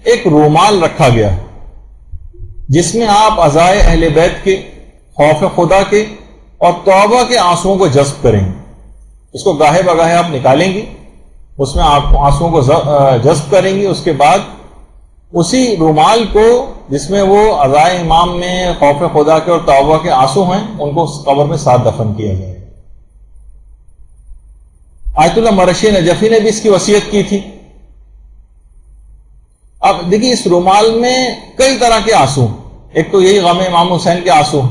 ایک رومال رکھا گیا جس میں آپ عزائے اہل بیت کے، خوف خدا کے اور توبہ کے آنسوؤں کو جذب کریں گے. اس کو گاہے بگاہے آپ نکالیں گی، اس میں آپ آنسوؤں کو جذب کریں گی. اس کے بعد اسی رومال کو جس میں وہ عزائے امام میں خوف خدا کے اور توبہ کے آنسو ہیں، ان کو اس قبر میں ساتھ دفن کیا جائے. آیت اللہ مرشی نجفی نے بھی اس کی وصیت کی تھی. اب دیکھیے اس رومال میں کئی طرح کے آنسو، ایک تو یہی غم امام حسین کے آنسو،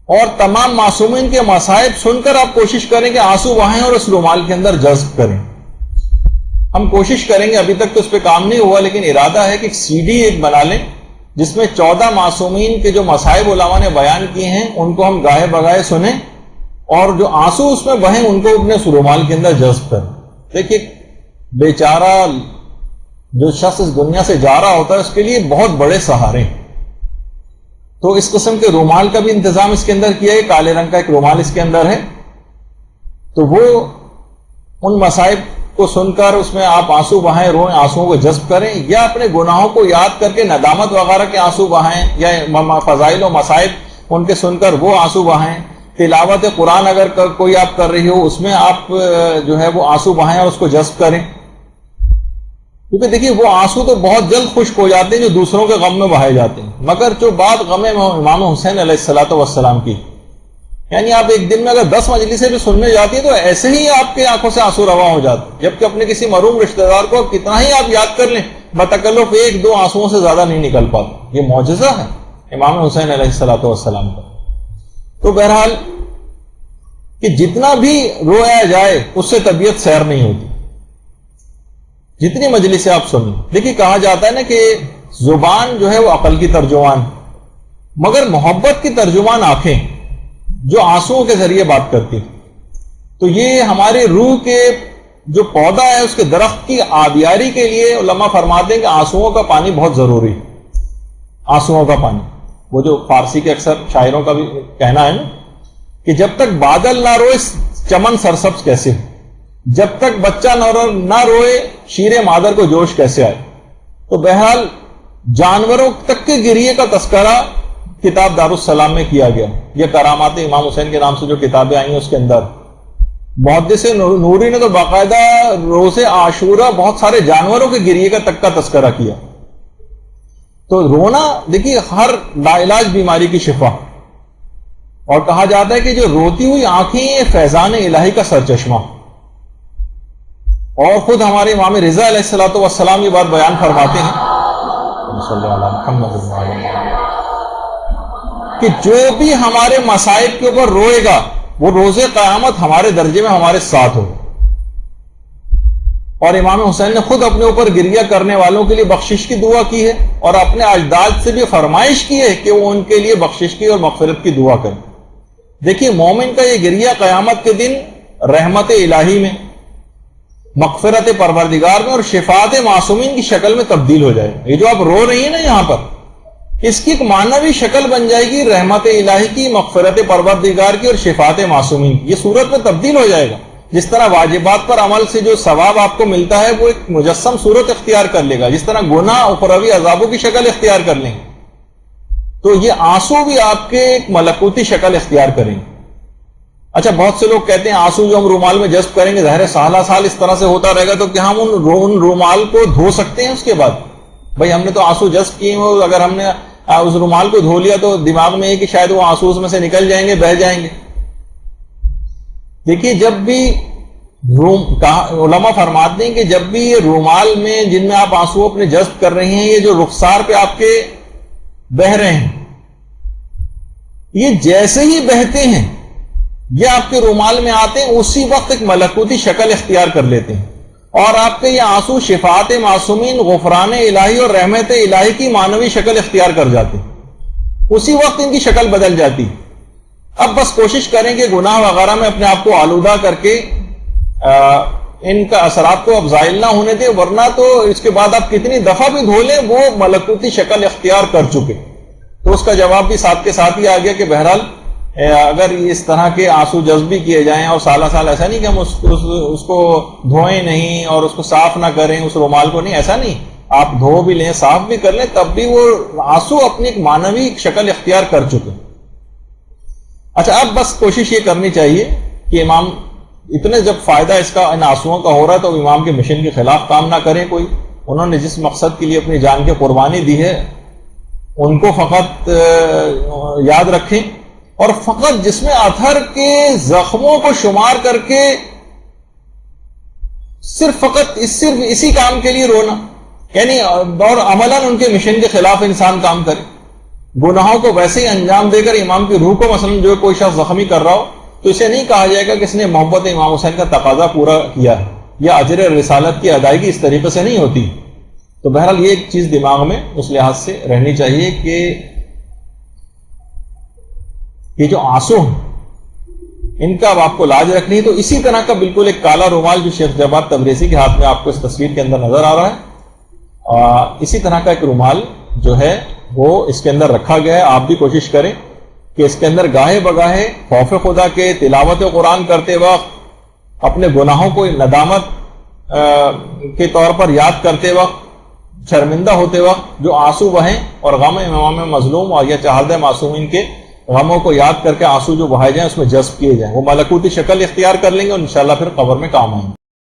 اور تمام معصومین کے مصائب سن کر آپ کوشش کریں کہ آنسو بہائیں اور اس رومال کے اندر جذب کریں. ہم کوشش کریں گے، ابھی تک تو اس پہ کام نہیں ہوا، لیکن ارادہ ہے کہ سی ڈی ایک بنا لیں جس میں 14 معصومین کے جو مصائب علماء نے بیان کیے ہیں ان کو ہم گاہے بگاہے سنیں، اور جو آنسو اس میں بہیں ان کو اپنے رومال کے اندر جذب کریں. دیکھیے بیچارہ جو شخص اس دنیا سے جا رہا ہوتا ہے اس کے لیے بہت بڑے سہارے، تو اس قسم کے رومال کا بھی انتظام اس کے اندر کیا ہے. کالے رنگ کا ایک رومال اس کے اندر ہے، تو وہ ان مصائب کو سن کر اس میں آپ آنسو بہائیں، روئیں، آنسوؤں کو جذب کریں، یا اپنے گناہوں کو یاد کر کے ندامت وغیرہ کے آنسو بہائیں، یا فضائل و مصائب ان کے سن کر وہ آنسو بہائیں. تلاوت قرآن اگر کوئی آپ کر رہی ہو اس میں آپ جو ہے وہ آنسو بہائیں اور اس کو جذب کریں. کیونکہ دیکھیے وہ آنسو تو بہت جلد خشک ہو جاتے ہیں جو دوسروں کے غم میں بہائے جاتے ہیں، مگر جو بات غم امام حسین علیہ الصلوۃ والسلام کی، یعنی آپ ایک دن میں اگر 10 مجلسیں بھی سننے جاتی ہیں تو ایسے ہی آپ کے آنکھوں سے آنسو رواں ہو جاتے ہیں، جبکہ اپنے کسی مرحوم رشتہ دار کو کتنا ہی آپ یاد کر لیں بتکلف 1-2 آنسوؤں سے زیادہ نہیں نکل پاتا. یہ معجزہ ہے امام حسین علیہ الصلوۃ والسلام کا. تو بہرحال کہ جتنا بھی رویا جائے اس سے طبیعت سیر نہیں ہوتی، جتنی مجلس آپ سنیں. دیکھیے کہا جاتا ہے نا کہ زبان جو ہے وہ عقل کی ترجمان، مگر محبت کی ترجمان آنکھیں جو آنسوؤں کے ذریعے بات کرتی. تو یہ ہماری روح کے جو پودا ہے اس کے درخت کی آبیاری کے لیے علماء فرماتے ہیں کہ آنسوؤں کا پانی بہت ضروری ہے. آنسوؤں کا پانی، وہ جو فارسی کے اکثر شاعروں کا بھی کہنا ہے نا کہ جب تک بادل نہ روئے چمن سرسبز کیسے ہو، جب تک بچہ نہ روئے شیر مادر کو جوش کیسے آئے. تو بہرحال جانوروں تک کے گریے کا تذکرہ کتاب دارالسلام میں کیا گیا. یہ کرامات امام حسین کے نام سے جو کتابیں آئی ہیں اس کے اندر محدث نوری نے تو باقاعدہ روز عاشورہ بہت سارے جانوروں کے گریے کا تک کا تذکرہ کیا. تو رونا دیکھیے ہر لاعلاج بیماری کی شفا، اور کہا جاتا ہے کہ جو روتی ہوئی آنکھیں یہ فیضان الہی کا سرچشمہ. اور خود ہمارے امام رضا علیہ الصلوۃ والسلام یہ بات بیان فرماتے ہیں کہ جو بھی ہمارے مصائب کے اوپر روئے گا وہ روز قیامت ہمارے درجے میں ہمارے ساتھ ہوگا. اور امام حسین نے خود اپنے اوپر گریہ کرنے والوں کے لیے بخشش کی دعا کی ہے، اور اپنے اجداد سے بھی فرمائش کی ہے کہ وہ ان کے لیے بخشش کی اور مغفرت کی دعا کریں. دیکھیے مومن کا یہ گریہ قیامت کے دن رحمت الہی میں، مغفرت پروردگار میں اور شفاعت معصومین کی شکل میں تبدیل ہو جائے. یہ جو آپ رو رہی ہیں نا یہاں پر، اس کی ایک معنوی شکل بن جائے گی رحمت الہی کی، مغفرت پروردگار کی اور شفاعت معصومین کی. یہ صورت میں تبدیل ہو جائے گا. جس طرح واجبات پر عمل سے جو ثواب آپ کو ملتا ہے وہ ایک مجسم صورت اختیار کر لے گا، جس طرح گناہ اخروی عذابوں کی شکل اختیار کر لیں گے، تو یہ آنسو بھی آپ کے ایک ملکوتی شکل اختیار کریں گے. اچھا بہت سے لوگ کہتے ہیں آنسو جو ہم رومال میں جذب کریں گے ظاہر سالہ سال اس طرح سے ہوتا رہے گا، تو کیا ہم ان رومال کو دھو سکتے ہیں اس کے بعد؟ بھائی ہم نے تو آنسو جذب کیے ہیں، اگر ہم نے اس رومال کو دھو لیا تو دماغ میں یہ کہ شاید وہ آنسو اس میں سے نکل جائیں گے، بہہ جائیں گے. دیکھیے جب بھی علماء فرماتے ہیں کہ جب بھی یہ رومال میں جن میں آپ آنسو اپنے جذب کر رہے ہیں، یہ جو رخسار پہ آپ کے بہ رہے ہیں، یہ جیسے ہی بہتے ہیں یہ آپ کے رومال میں آتے ہیں اسی وقت ایک ملکوتی شکل اختیار کر لیتے ہیں، اور آپ کے یہ آنسو شفاعت معصومین، غفران الہی اور رحمت الہی کی معنوی شکل اختیار کر جاتے ہیں. اسی وقت ان کی شکل بدل جاتی. اب بس کوشش کریں کہ گناہ وغیرہ میں اپنے آپ کو آلودہ کر کے ان کا اثرات کو اب زائل نہ ہونے دیں، ورنہ تو اس کے بعد آپ کتنی دفعہ بھی دھو لیں وہ ملکوتی شکل اختیار کر چکے. تو اس کا جواب بھی ساتھ کے ساتھ ہی آ گیا کہ بہرحال اگر اس طرح کے آنسو جذب بھی کیے جائیں، اور سالہ سال ایسا نہیں کہ ہم اس کو دھوئیں نہیں اور اس کو صاف نہ کریں اس رومال کو، نہیں ایسا نہیں. آپ دھو بھی لیں صاف بھی کر لیں تب بھی وہ آنسو اپنی ایک معنوی شکل اختیار کر چکے. اچھا اب بس کوشش یہ کرنی چاہیے کہ امام اتنے جب فائدہ اس کا ان آنسوؤں کا ہو رہا ہے تو امام کے مشن کے خلاف کام نہ کریں کوئی. انہوں نے جس مقصد کے لیے اپنی جان کی قربانی دی ہے ان کو فقط یاد رکھیں, اور فقط جس میں اطہر کے زخموں کو شمار کر کے صرف اسی کام کے لیے رونا, یعنی اور عملاً ان کے مشن کے خلاف انسان کام کرے. گناہوں کو ویسے ہی انجام دے کر امام کی روح کو مثلا جو کوئی شخص زخمی کر رہا ہو تو اسے نہیں کہا جائے گا کہ اس نے محبت امام حسین کا تقاضا پورا کیا ہے, یا اجر رسالت کی ادائیگی اس طریقے سے نہیں ہوتی. تو بہرحال یہ ایک چیز دماغ میں اس لحاظ سے رہنی چاہیے کہ یہ جو آنسو ہیں ان کا اب آپ کو لاج رکھنی ہے. تو اسی طرح کا بالکل ایک کالا رومال جو شیخ جواد تبریزی کے ہاتھ میں آپ کو اس تصویر کے اندر نظر آ رہا ہے, اسی طرح کا ایک رومال جو ہے وہ اس کے اندر رکھا گیا ہے. آپ بھی کوشش کریں کہ اس کے اندر گاہے بگاہے خوف خدا کے تلاوت قرآن کرتے وقت اپنے گناہوں کو ندامت کے طور پر یاد کرتے وقت شرمندہ ہوتے وقت جو آنسو بہیں اور غم امام مظلوم اور یا چہردہ معصومین کے غموں کو یاد کر کے آنسو جو بہائے جائیں اس میں جذب کیے جائیں, وہ ملکوتی شکل اختیار کر لیں گے اور انشاءاللہ پھر قبر میں کام آئیں گے.